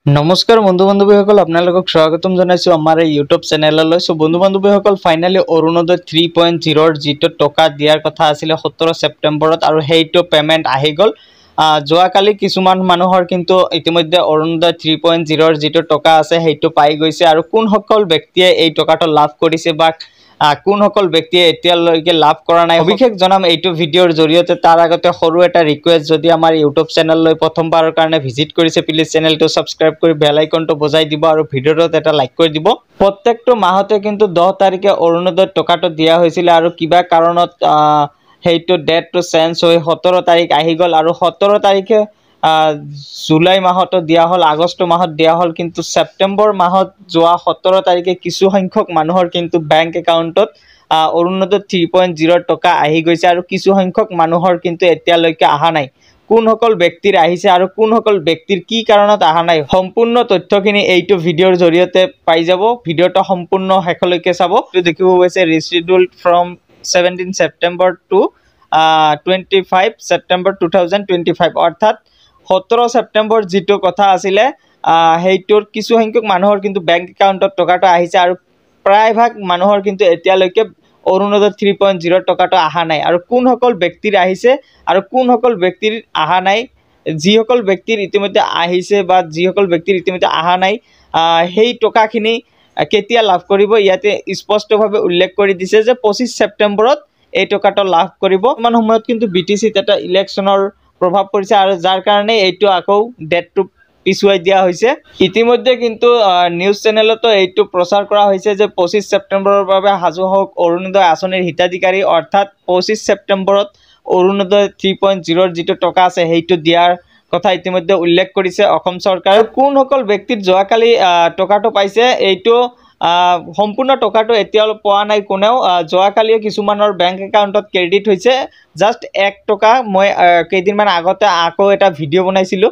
নমস্কাৰ বন্ধু বান্ধৱীসকল, আপোনালোকক স্বাগতম জনাইছো আমাৰ এই ইউটিউব চেনেললৈ। সো বন্ধু বান্ধৱীসকল, ফাইনালি অৰুণোদয় 3.0 যিটো টকা দিয়াৰ কথা আছিলে 17 ছেপ্টেম্বৰত আৰু সেইটো পেমেন্ট আহি গ'ল। যোৱাকালি কিছুমান মানুহৰ কিন্তু ইতিমধ্যে অৰুণোদয় 3.0 যিটো টকা আছে সেইটো পাই গৈছে। আৰু কোনসকল ব্যক্তিয়ে এই টকাটো লাভ কৰিছে বা কোনসকল ব্যক্তিয়ে এতিয়ালৈকে লাভ কৰা নাই অভিষেক জনাম এইটো ভিডিঅ'ৰ জৰিয়তে। তাৰ আগতে সৰু এটা ৰিকুৱেষ্ট, যদি আমাৰ ইউটিউব চেনেললৈ প্ৰথমবাৰৰ কাৰণে ভিজিট কৰিছে প্লিজ চেনেলটো সাবস্ক্ৰাইব কৰি বেল আইকনটো বজাই দিব আৰু ভিডিঅ'টোত এটা লাইক কৰি দিব। প্ৰত্যেকটো মাহতে কিন্তু 10 তাৰিখে অৰুণোদয় টকাটো দিয়া হৈছিল আৰু কিবা কাৰণত সেইটো ডেটটো চেঞ্জ হৈ 17 তাৰিখ আহি গ'ল আৰু 17 তাৰিখে জুলাই মাহতো দিয়া হল, আগষ্ট মাহত দিয়া হল, কিন্তু সেপ্টেম্বৰ মাহত যোৱা 17 তাৰিখে কিছু সংখ্যক মানুহৰ কিন্তু বেংক একাউণ্টত অৰুণোদয় 3.0 টকা আহি গৈছে আৰু কিছু সংখ্যক মানুহৰ কিন্তু এতিয়ালৈকে অহা নাই। কোনসকল ব্যক্তিৰ আহিছে আৰু কোনসকল ব্যক্তিৰ কি কাৰণত অহা নাই সম্পূৰ্ণ তথ্যখিনি এইটো ভিডিঅ'ৰ জৰিয়তে পাই যাব। ভিডিঅ'টো সম্পূৰ্ণ শেষলৈকে চাব। দেখিব পাইছে reschedule from 17 September two 25 September 2025, অৰ্থাৎ 17 ছেপ্টেম্বৰ যিটো কথা আছিলে সেইটোৰ কিছু সংখ্যক মানুহৰ কিন্তু বেংক একাউণ্টত টকাটো আহিছে আৰু প্ৰায়ভাগ মানুহৰ কিন্তু এতিয়ালৈকে অৰুণোদয় 3.0 টকাটো অহা নাই। আৰু কোনসকল ব্যক্তিৰ আহিছে আৰু কোনসকল ব্যক্তিৰ অহা নাই, যিসকল ব্যক্তিৰ ইতিমধ্যে আহিছে বা যিসকল ব্যক্তিৰ ইতিমধ্যে অহা নাই সেই টকাখিনি কেতিয়া লাভ কৰিব, ইয়াতে স্পষ্টভাৱে উল্লেখ কৰি দিছে যে 25 ছেপ্টেম্বৰত এই টকাটো লাভ কৰিব। বৰ্তমান সময়ত কিন্তু BTCত এটা ইলেকশ্যনৰ প্ৰভাৱ পৰিছে আৰু যাৰ কাৰণে এইটো আকৌ ডেটটো পিছুৱাই দিয়া হৈছে। ইতিমধ্যে কিন্তু নিউজ চেনেলতো এইটো প্ৰচাৰ কৰা হৈছে যে 25 ছেপ্টেম্বৰৰ বাবে সাজু হওক অৰুণোদয় আঁচনিৰ হিতাধিকাৰী, অৰ্থাৎ 25 ছেপ্টেম্বৰত অৰুণোদয় 3.0 যিটো টকা আছে সেইটো দিয়াৰ কথা ইতিমধ্যে উল্লেখ কৰিছে অসম চৰকাৰে। কোনসকল ব্যক্তিৰ যোৱাকালি টকাটো পাইছে, এইটো সম্পূৰ্ণ টকাটো এতিয়াও পোৱা নাই কোনেও। যোৱাকালিয়ে কিছুমানৰ বেংক একাউণ্টত ক্ৰেডিট হৈছে জাষ্ট 1 টকা। মই কেইদিনমান আগতে আকৌ এটা ভিডিঅ' বনাইছিলোঁ,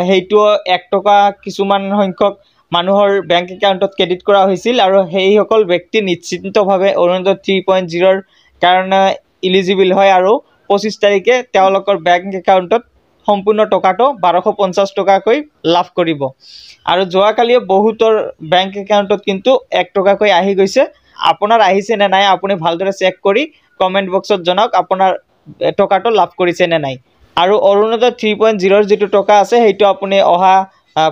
সেইটো 1 টকা কিছুমান সংখ্যক মানুহৰ বেংক একাউণ্টত ক্ৰেডিট কৰা হৈছিল আৰু সেইসকল ব্যক্তি নিশ্চিতভাৱে অৰুণোদয় 3.0 কাৰণে ইলিজিবল হয় আৰু 25 তাৰিখে তেওঁলোকৰ বেংক একাউণ্টত সম্পূৰ্ণ টকাটো 1250 টকাকৈ লাভ কৰিব। আৰু যোৱাকালিয়ে বহুতৰ বেংক একাউণ্টত কিন্তু 1 টকাকৈ আহি গৈছে। আপোনাৰ আহিছে নে নাই আপুনি ভালদৰে চেক কৰি কমেণ্ট বক্সত জনাওক আপোনাৰ টকাটো লাভ কৰিছে নে নাই। আৰু অৰুণোদয় 3.0 যিটো টকা আছে সেইটো আপুনি অহা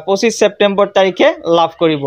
25 ছেপ্টেম্বৰ তাৰিখে লাভ কৰিব।